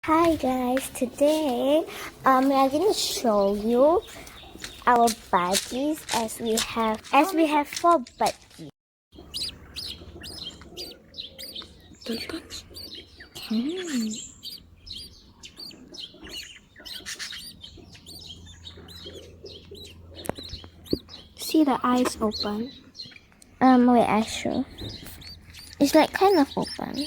Hi guys, today we are going to show you our budgies as we have 4 budgies. See the eyes open. Wait, I show. It's like kind of open.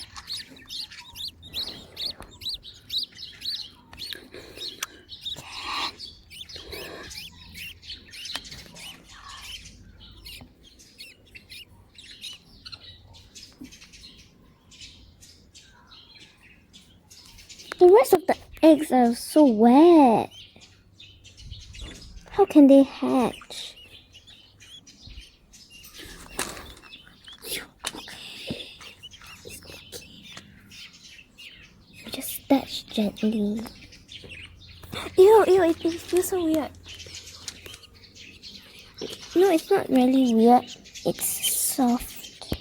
The rest of the eggs are so wet. How can they hatch? Just touch gently. Ew, it feels so weird. No, it's not really weird. It's soft.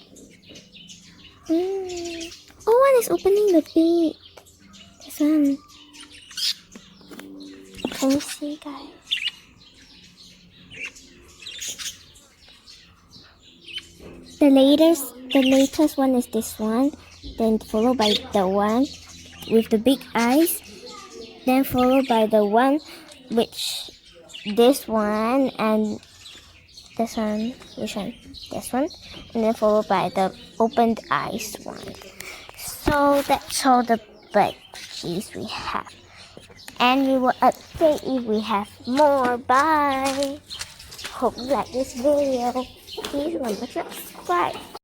Oh, one is opening the beak. This one. Can you see, guys? The latest one is this one, then followed by the one with the big eyes, then followed by the one which this one and this one, which one? This one, and then followed by the opened eyes one. So that's all the budgies we have, and we will update if we have more. Bye. Hope you like this video. Please remember to subscribe.